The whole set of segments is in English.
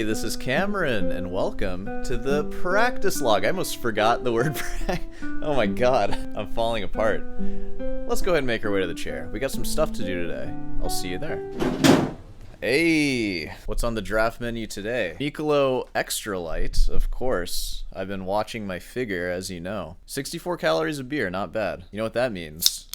this is Cameron, and welcome to the practice log. I almost forgot the word oh my god, I'm falling apart. Let's go ahead and make our way to the chair. We got some stuff to do today. I'll see you there. Hey, what's on the draft menu today? Michelob Extra Light, of course. I've been watching my figure, as you know. 64 calories of beer, not bad. You know what that means?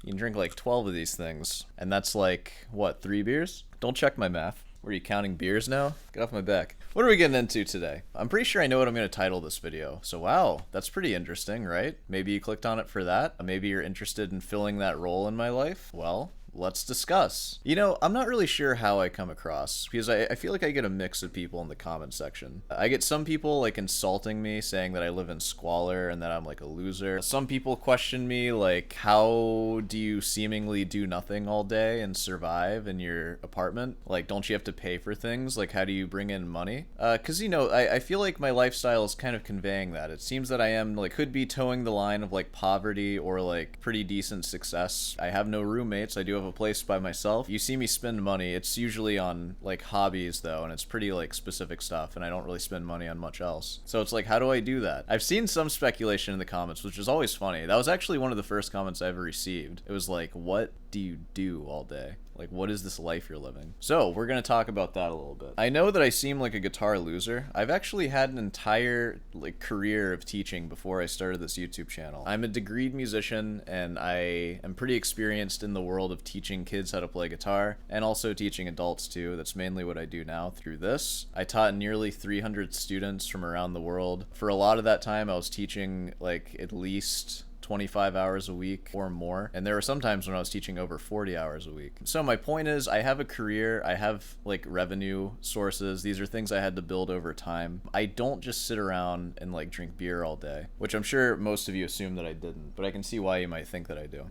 You can drink like 12 of these things. And that's like, what, 3 beers? Don't check my math. Were you counting beers now? Get off my back. What are we getting into today? I'm pretty sure I know what I'm going to title this video. So wow, that's pretty interesting, right? Maybe you clicked on it for that. Maybe you're interested in filling that role in my life. Well, let's discuss. You know, I'm not really sure how I come across, because I feel like I get a mix of people in the comment section. I get some people like insulting me, saying that I live in squalor and that I'm like a loser. Some people question me like, how do you seemingly do nothing all day and survive in your apartment? Like, don't you have to pay for things? Like, how do you bring in money? Cause you know, I feel like my lifestyle is kind of conveying that. It seems that I am like, could be towing the line of like poverty or like pretty decent success. I have no roommates. I do have a place by myself. You see me spend money, it's usually on like hobbies though, and it's pretty like specific stuff, and I don't really spend money on much else. So it's like, how do I do that? I've seen some speculation in the comments, which is always funny. That was actually one of the first comments I ever received. It was like, what do you do all day? Like, what is this life you're living? So we're gonna talk about that a little bit. I know that I seem like a guitar loser. I've actually had an entire like career of teaching before I started this YouTube channel. I'm a degreed musician, and I am pretty experienced in the world of teaching kids how to play guitar, and also teaching adults too. That's mainly what I do now through this. I taught nearly 300 students from around the world. For a lot of that time, I was teaching like at least 25 hours a week or more, and there were some times when I was teaching over 40 hours a week. So my point is, I have a career, I have like revenue sources. These are things I had to build over time. I don't just sit around and like drink beer all day, which I'm sure most of you assume that I didn't, but I can see why you might think that I do.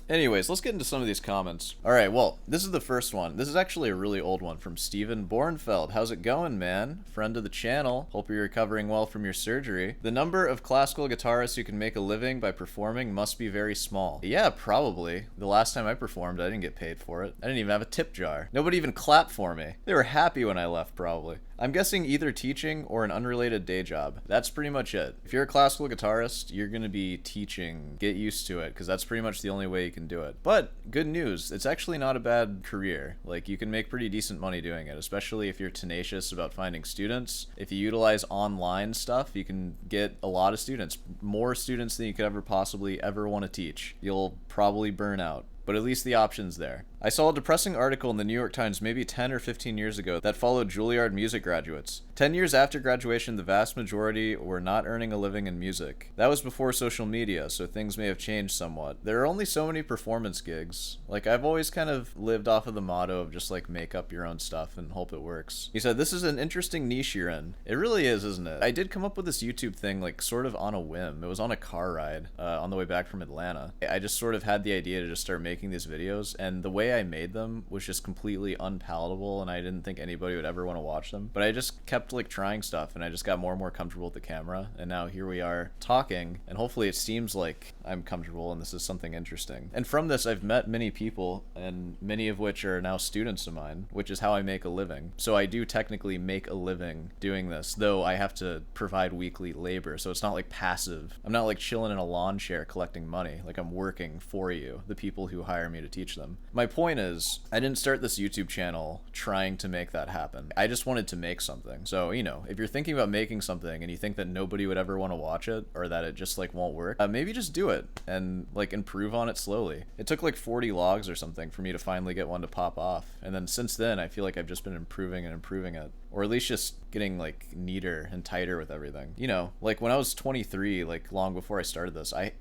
Anyways, let's get into some of these comments. Alright, well, this is the first one. This is actually a really old one from Steven Bornfeld. How's it going, man? Friend of the channel. Hope you're recovering well from your surgery. The number of classical guitarists who can make a living by performing must be very small. Yeah, probably. The last time I performed, I didn't get paid for it. I didn't even have a tip jar. Nobody even clapped for me. They were happy when I left, probably. I'm guessing either teaching or an unrelated day job. That's pretty much it. If you're a classical guitarist, you're gonna be teaching. Get used to it, because that's pretty much the only way you can do it. But good news, it's actually not a bad career. Like, you can make pretty decent money doing it, especially if you're tenacious about finding students. If you utilize online stuff, you can get a lot of students, more students than you could ever possibly ever want to teach. You'll probably burn out, but at least the option's there. I saw a depressing article in the New York Times maybe 10 or 15 years ago that followed Juilliard music graduates. 10 years after graduation, the vast majority were not earning a living in music. That was before social media, so things may have changed somewhat. There are only so many performance gigs. Like, I've always kind of lived off of the motto of just like make up your own stuff and hope it works. He said, this is an interesting niche you're in. It really is, isn't it? I did come up with this YouTube thing like sort of on a whim. It was on a car ride on the way back from Atlanta. I just sort of had the idea to just start making these videos, and the way I made them was just completely unpalatable, and I didn't think anybody would ever want to watch them. But I just kept like trying stuff, and I just got more and more comfortable with the camera, and now here we are talking, and hopefully it seems like I'm comfortable and this is something interesting. And from this, I've met many people, and many of which are now students of mine, which is how I make a living. So I do technically make a living doing this, though I have to provide weekly labor, so it's not like passive. I'm not like chilling in a lawn chair collecting money. Like, I'm working for you, the people who hire me to teach them. My point is, I didn't start this YouTube channel trying to make that happen. I just wanted to make something. So, you know, if you're thinking about making something and you think that nobody would ever want to watch it, or that it just like won't work, maybe just do it and like improve on it slowly. It took like 40 logs or something for me to finally get one to pop off. And then since then, I feel like I've just been improving and improving it. Or at least just getting like neater and tighter with everything. You know, like when I was 23, like long before I started this, I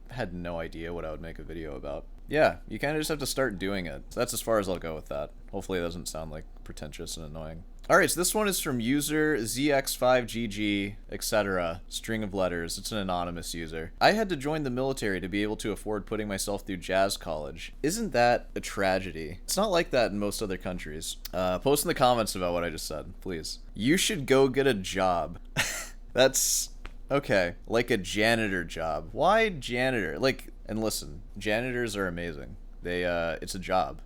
had no idea what I would make a video about. Yeah, you kind of just have to start doing it. So that's as far as I'll go with that. Hopefully it doesn't sound like pretentious and annoying. Alright, so this one is from user ZX5GG, etc. String of letters. It's an anonymous user. I had to join the military to be able to afford putting myself through jazz college. Isn't that a tragedy? It's not like that in most other countries. Post in the comments about what I just said, please. You should go get a job. That's... okay. Like a janitor job. Why janitor? Like, and listen, janitors are amazing. They, it's a job.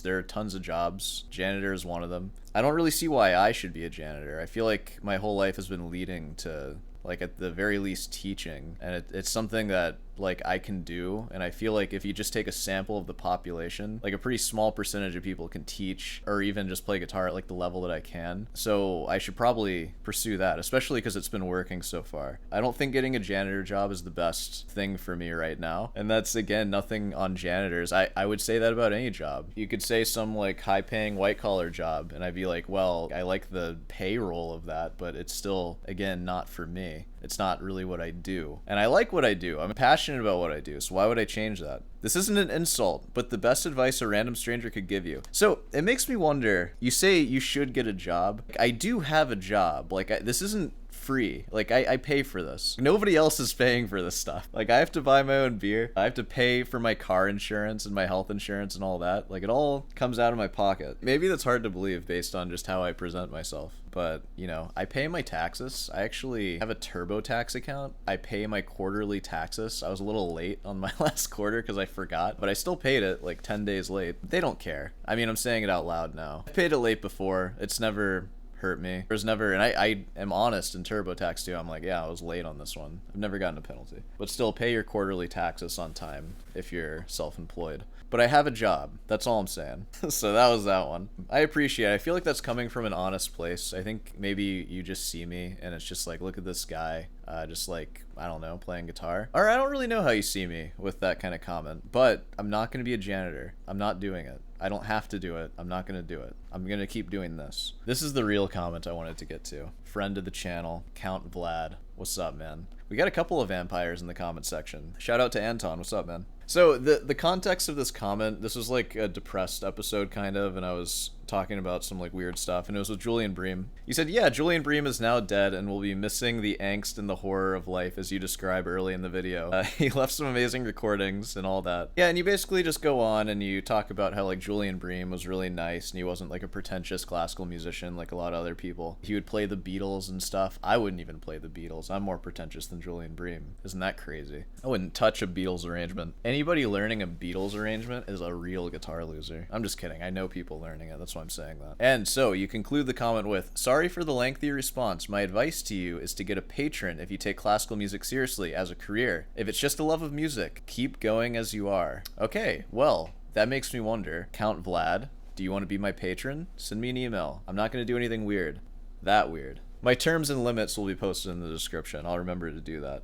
There are tons of jobs. Janitor is one of them. I don't really see why I should be a janitor. I feel like my whole life has been leading to, like, at the very least, teaching, and it's something that, like, I can do. And I feel like if you just take a sample of the population, like, a pretty small percentage of people can teach or even just play guitar at, like, the level that I can. So I should probably pursue that, especially because it's been working so far. I don't think getting a janitor job is the best thing for me right now, and that's, again, nothing on janitors. I would say that about any job. You could say some, like, high-paying white-collar job, and I'd be like, well, I like the payroll of that, but it's still, again, not for me. It's not really what I do. And I like what I do. I'm passionate about what I do, so why would I change that? This isn't an insult, but the best advice a random stranger could give you. So it makes me wonder, you say you should get a job. I do have a job. Like, this isn't free. Like, I pay for this. Nobody else is paying for this stuff. Like, I have to buy my own beer. I have to pay for my car insurance and my health insurance and all that. Like, it all comes out of my pocket. Maybe that's hard to believe based on just how I present myself. But, you know, I pay my taxes. I actually have a TurboTax account. I pay my quarterly taxes. I was a little late on my last quarter because I forgot, but I still paid it like 10 days late. They don't care. I mean, I'm saying it out loud now. I paid it late before. It's never hurt me. There's never, and I am honest in TurboTax too. I'm like, yeah, I was late on this one. I've never gotten a penalty. But still, pay your quarterly taxes on time if you're self-employed. But I have a job. That's all I'm saying. So that was that one. I appreciate it. I feel like that's coming from an honest place. I think maybe you just see me and it's just like, look at this guy, just like, I don't know, playing guitar. Or I don't really know how you see me with that kind of comment, but I'm not going to be a janitor. I'm not doing it. I don't have to do it. I'm not going to do it. I'm going to keep doing this. This is the real comment I wanted to get to. Friend of the channel, Count Vlad. What's up, man? We got a couple of vampires in the comment section. Shout out to Anton. What's up, man? So the context of this comment, this was like a depressed episode kind of, and I was talking about some like weird stuff, and it was with Julian Bream. He said, yeah, Julian Bream is now dead and will be missing the angst and the horror of life as you describe early in the video. He left some amazing recordings and all that. Yeah, and you basically just go on and you talk about how like Julian Bream was really nice and he wasn't like a pretentious classical musician like a lot of other people. He would play the Beatles and stuff. I wouldn't even play the Beatles. I'm more pretentious than Julian Bream. Isn't that crazy? I wouldn't touch a Beatles arrangement. Anybody learning a Beatles arrangement is a real guitar loser. I'm just kidding. I know people learning it. That's why I'm saying that. And so you conclude the comment with, sorry for the lengthy response. My advice to you is to get a patron if you take classical music seriously as a career. If it's just a love of music, keep going as you are. Okay, well, that makes me wonder. Count Vlad, do you want to be my patron? Send me an email. I'm not going to do anything weird. That weird. My terms and limits will be posted in the description. I'll remember to do that.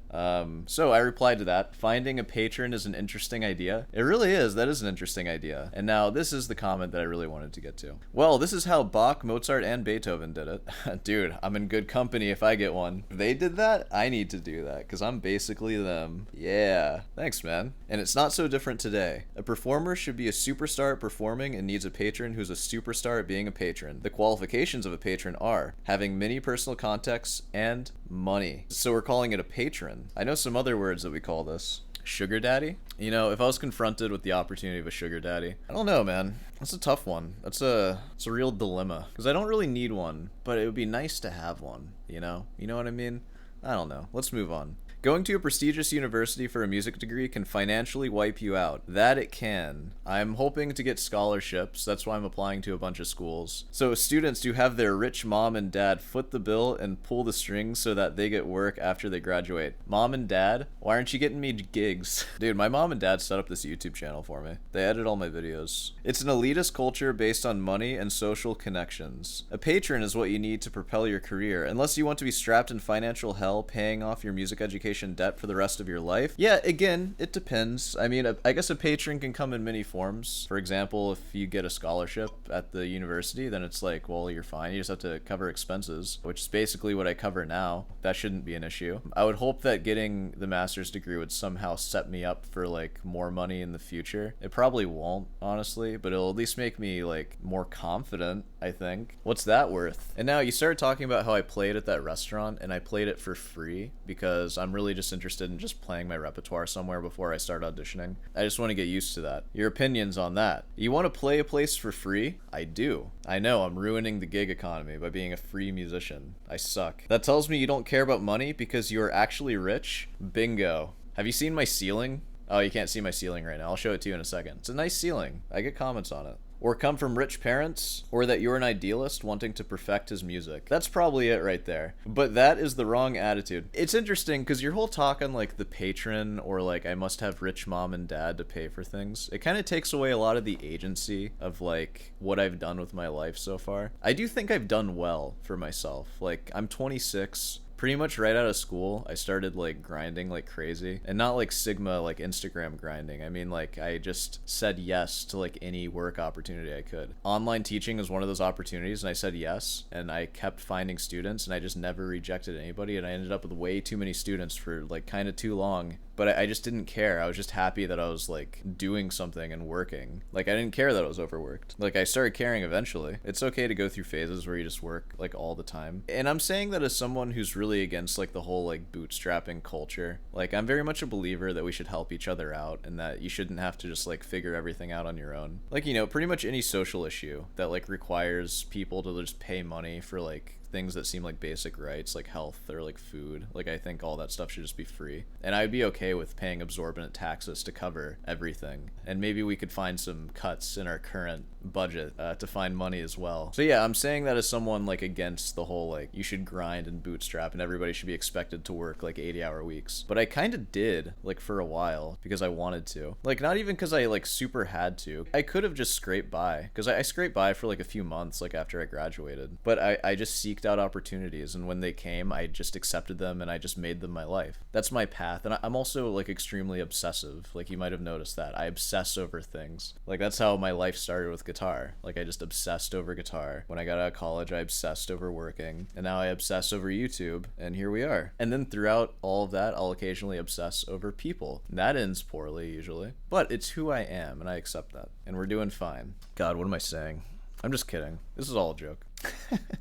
So I replied to that. Finding a patron is an interesting idea. It really is. That is an interesting idea. And now this is the comment that I really wanted to get to. Well, this is how Bach, Mozart, and Beethoven did it. Dude, I'm in good company if I get one. If they did that, I need to do that because I'm basically them. Yeah. Thanks, man. And it's not so different today. A performer should be a superstar at performing and needs a patron who's a superstar at being a patron. The qualifications of a patron are having many personal contacts and money. So we're calling it a patron. I know some other words that we call this. Sugar daddy? You know, if I was confronted with the opportunity of a sugar daddy, I don't know, man. That's a tough one. It's a real dilemma. Because I don't really need one, but it would be nice to have one, you know? You know what I mean? I don't know. Let's move on. Going to a prestigious university for a music degree can financially wipe you out. That it can. I'm hoping to get scholarships. That's why I'm applying to a bunch of schools. So students who have their rich mom and dad foot the bill and pull the strings so that they get work after they graduate. Mom and dad, why aren't you getting me gigs? Dude, my mom and dad set up this YouTube channel for me. They edit all my videos. It's an elitist culture based on money and social connections. A patron is what you need to propel your career. Unless you want to be strapped in financial hell paying off your music education debt for the rest of your life. Yeah, again, it depends. I mean, I guess a patron can come in many forms. For example, if you get a scholarship at the university, then it's like, well, you're fine. You just have to cover expenses, which is basically what I cover now. That shouldn't be an issue. I would hope that getting the master's degree would somehow set me up for like more money in the future. It probably won't, honestly, but it'll at least make me like more confident, I think. What's that worth? And now you started talking about how I played at that restaurant and I played it for free because I'm really just interested in just playing my repertoire somewhere before I start auditioning. I just want to get used to that. Your opinions on that? You want to play a place for free? I do. I know I'm ruining the gig economy by being a free musician. I suck. That tells me you don't care about money because you're actually rich? Bingo. Have you seen my ceiling? Oh, you can't see my ceiling right now. I'll show it to you in a second. It's a nice ceiling. I get comments on it. or come from rich parents, or that you're an idealist wanting to perfect his music. That's probably it right there. But that is the wrong attitude. It's interesting because your whole talk on like the patron or like I must have rich mom and dad to pay for things, it kind of takes away a lot of the agency of like what I've done with my life so far. I do think I've done well for myself. Like, I'm 26. Pretty much right out of school, I started like grinding like crazy, and not like Sigma like Instagram grinding. I mean, like, I just said yes to like any work opportunity I could. Online teaching is one of those opportunities, and I said yes, and I kept finding students, and I just never rejected anybody, and I ended up with way too many students for like kind of too long. But I just didn't care. I was just happy that I was like doing something and working. Like, I didn't care that I was overworked. Like, I started caring eventually. It's okay to go through phases where you just work like all the time. And I'm saying that as someone who's really against like the whole like bootstrapping culture. Like, I'm very much a believer that we should help each other out and that you shouldn't have to just like figure everything out on your own. Like, you know, pretty much any social issue that like requires people to just pay money for like things that seem like basic rights, like health or like food. Like, I think all that stuff should just be free. And I'd be okay with paying exorbitant taxes to cover everything. And maybe we could find some cuts in our current budget to find money as well. So yeah, I'm saying that as someone like against the whole like you should grind and bootstrap and everybody should be expected to work like 80-hour weeks. But I kind of did like for a while because I wanted to. Like, not even because I like super had to. I could have just scraped by because I scraped by for like a few months like after I graduated. But I just seeked out opportunities, and when they came, I just accepted them and I just made them my life. That's my path. And I'm also like extremely obsessive. Like, you might have noticed that I obsess over things. Like, that's how my life started with guitar. Like, I just obsessed over guitar. When I got out of college, I obsessed over working, and now I obsess over YouTube, and here we are. And then throughout all of that, I'll occasionally obsess over people. That ends poorly usually, but it's who I am, and I accept that, and we're doing fine. God, what am I saying? I'm just kidding. This is all a joke.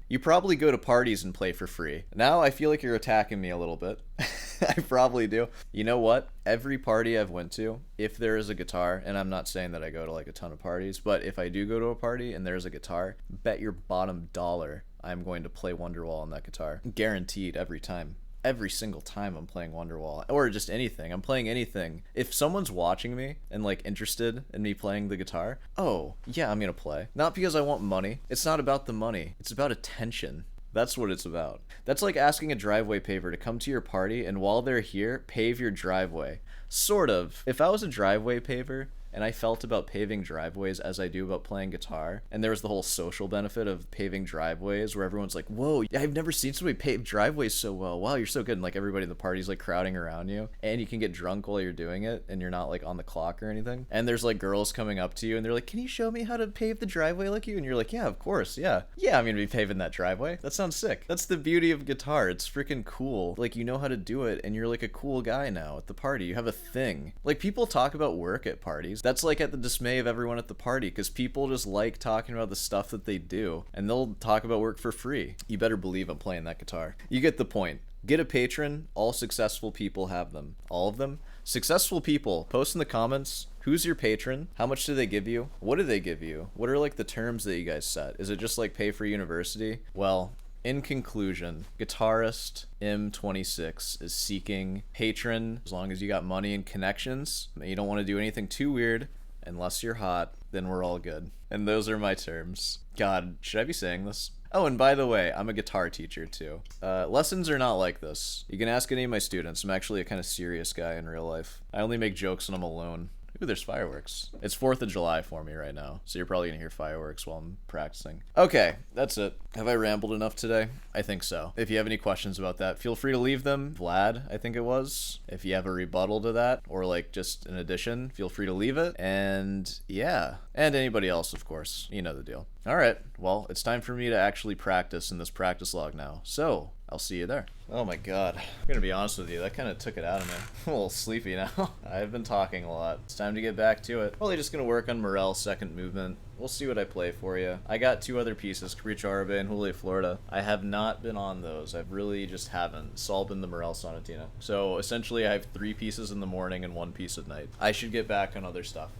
You probably go to parties and play for free. Now I feel like you're attacking me a little bit. I probably do. You know what? Every party I've went to, if there is a guitar, and I'm not saying that I go to like a ton of parties, but if I do go to a party and there's a guitar, bet your bottom dollar I'm going to play Wonderwall on that guitar. Guaranteed every time. Every single time I'm playing Wonderwall, or just anything. I'm playing anything. If someone's watching me and like interested in me playing the guitar, oh yeah, I'm gonna play. Not because I want money. It's not about the money. It's about attention. That's what it's about. That's like asking a driveway paver to come to your party and while they're here, pave your driveway. Sort of. If I was a driveway paver and I felt about paving driveways as I do about playing guitar, and there was the whole social benefit of paving driveways where everyone's like, whoa, I've never seen somebody pave driveways so well. Wow, you're so good. And like everybody in the party's like crowding around you, and you can get drunk while you're doing it, and you're not like on the clock or anything. And there's like girls coming up to you and they're like, can you show me how to pave the driveway like you? And you're like, yeah, of course, yeah. Yeah, I'm gonna be paving that driveway. That sounds sick. That's the beauty of guitar. It's freaking cool. Like, you know how to do it, and you're like a cool guy now at the party. You have a thing. Like, people talk about work at parties. That's like at the dismay of everyone at the party, because people just like talking about the stuff that they do, and they'll talk about work for free. You better believe I'm playing that guitar. You get the point. Get a patron. All successful people have them. All of them. Successful people, post in the comments, who's your patron? How much do they give you? What do they give you? What are like the terms that you guys set? Is it just like pay for university? Well, in conclusion, guitarist M26 is seeking patron. As long as you got money and connections, you don't want to do anything too weird. Unless you're hot, then we're all good. And those are my terms. God, should I be saying this? Oh, and by the way, I'm a guitar teacher too. Lessons are not like this. You can ask any of my students. I'm actually a kind of serious guy in real life. I only make jokes when I'm alone. Ooh, there's fireworks. It's 4th of July for me right now, so you're probably gonna hear fireworks while I'm practicing. Okay, that's it. Have I rambled enough today? I think so. If you have any questions about that, feel free to leave them. Vlad, I think it was. If you have a rebuttal to that, or like just an addition, feel free to leave it. And yeah, and anybody else, of course. You know the deal. All right, well, it's time for me to actually practice in this practice log now. So, I'll see you there. Oh my god. I'm gonna be honest with you, that kind of took it out of me. I'm a little sleepy now. I've been talking a lot. It's time to get back to it. Probably just gonna work on Morel's second movement. We'll see what I play for you. I got 2 other pieces, Capricho Árabe and Hule Florida. I have not been on those. I've really just haven't. It's all been the Morel Sonatina. So essentially I have 3 pieces in the morning and 1 piece at night. I should get back on other stuff.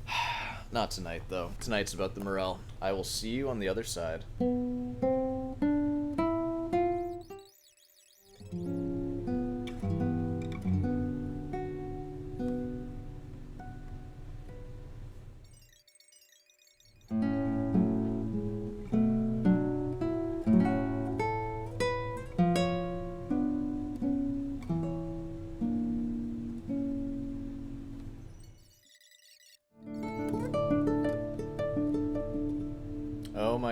Not tonight though. Tonight's about the Morel. I will see you on the other side.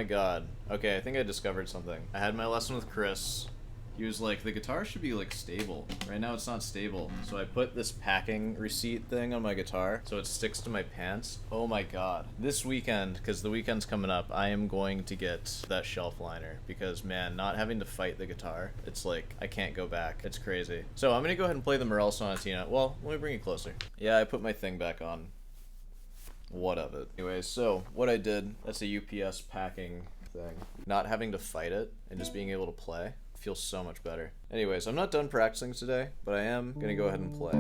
my god. Okay, I think I discovered something. I had my lesson with Chris. He was like, the guitar should be like stable. Right now it's not stable. So I put this packing receipt thing on my guitar so it sticks to my pants. Oh my god. This weekend, because the weekend's coming up, I am going to get that shelf liner because man, not having to fight the guitar, it's like, I can't go back. It's crazy. So I'm gonna go ahead and play the Morel Sonatina. Well, let me bring it closer. Yeah, I put my thing back on. What of it? Anyways, so what I did, that's a UPS packing thing. Not having to fight it and just being able to play feels so much better. Anyways, I'm not done practicing today, but I am gonna go ahead and play.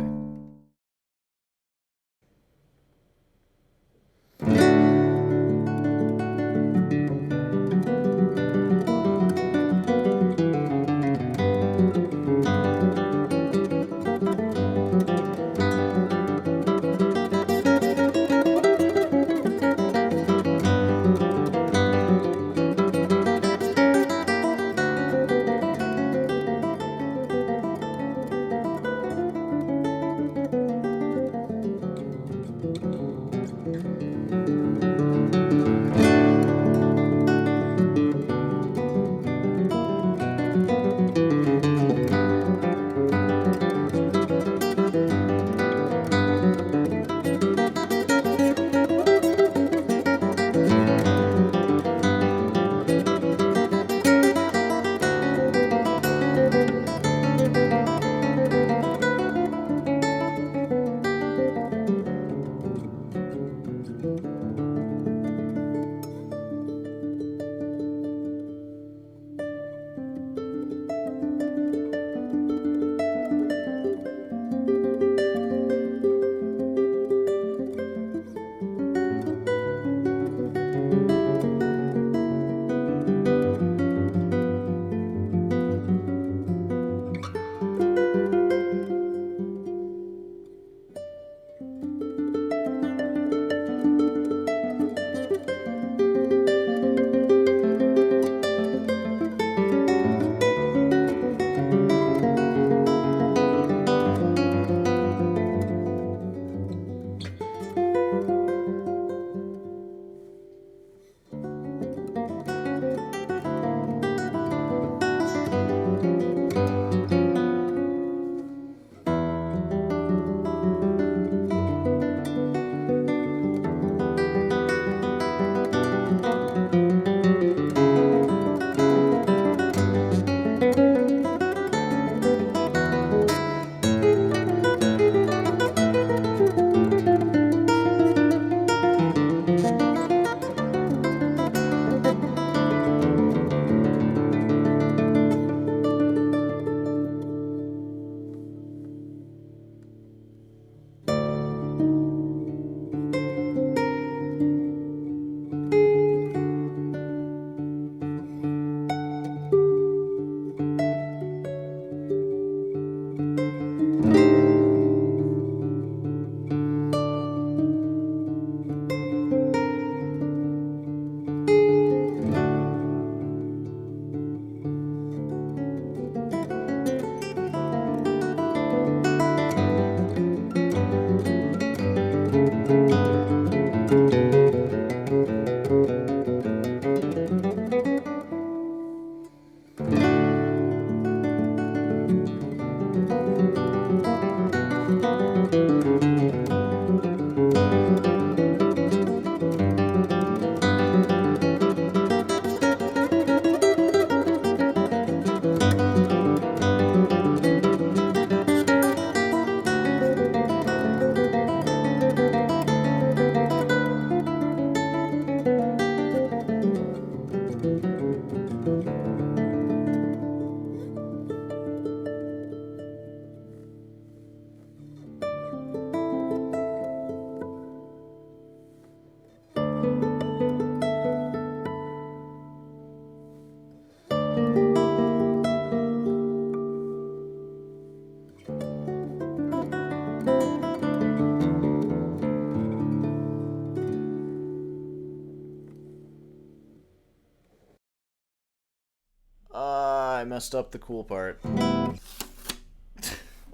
I messed up the cool part.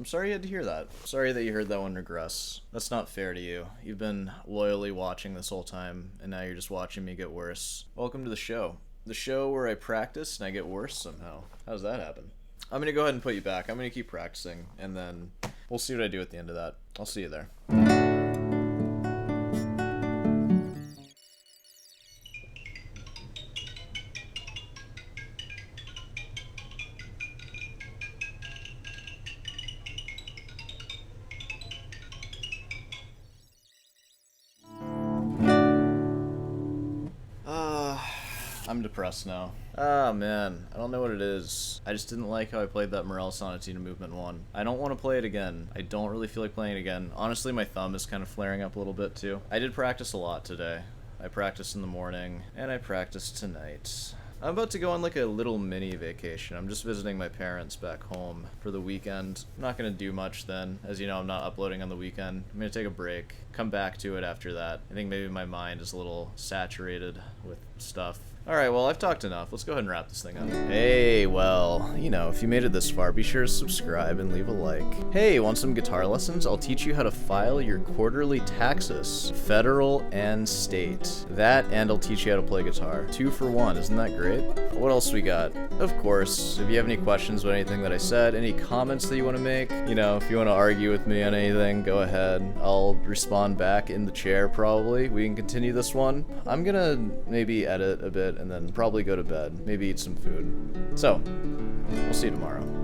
I'm sorry you had to hear that. Sorry that you heard that one regress. That's not fair to you. You've been loyally watching this whole time, and now you're just watching me get worse. Welcome to the show. The show where I practice and I get worse somehow. How does that happen? I'm gonna go ahead and put you back. I'm gonna keep practicing, and then we'll see what I do at the end of that. I'll see you there. I'm depressed now. Ah, man. I don't know what it is. I just didn't like how I played that Morel Sonatina Movement 1. I don't want to play it again. I don't really feel like playing it again. Honestly, my thumb is kind of flaring up a little bit, too. I did practice a lot today. I practiced in the morning, and I practiced tonight. I'm about to go on like a little mini vacation. I'm just visiting my parents back home for the weekend. I'm not gonna do much then. As you know, I'm not uploading on the weekend. I'm gonna take a break, come back to it after that. I think maybe my mind is a little saturated with stuff. Alright, well, I've talked enough. Let's go ahead and wrap this thing up. Hey, well, you know, if you made it this far, be sure to subscribe and leave a like. Hey, want some guitar lessons? I'll teach you how to file your quarterly taxes, federal and state. That, and I'll teach you how to play guitar. 2 for 1, isn't that great? What else we got? Of course, if you have any questions about anything that I said, any comments that you want to make, you know, if you want to argue with me on anything, go ahead. I'll respond back in the chair, probably. We can continue this one. I'm gonna maybe edit a bit and then probably go to bed. Maybe eat some food. So, we'll see you tomorrow.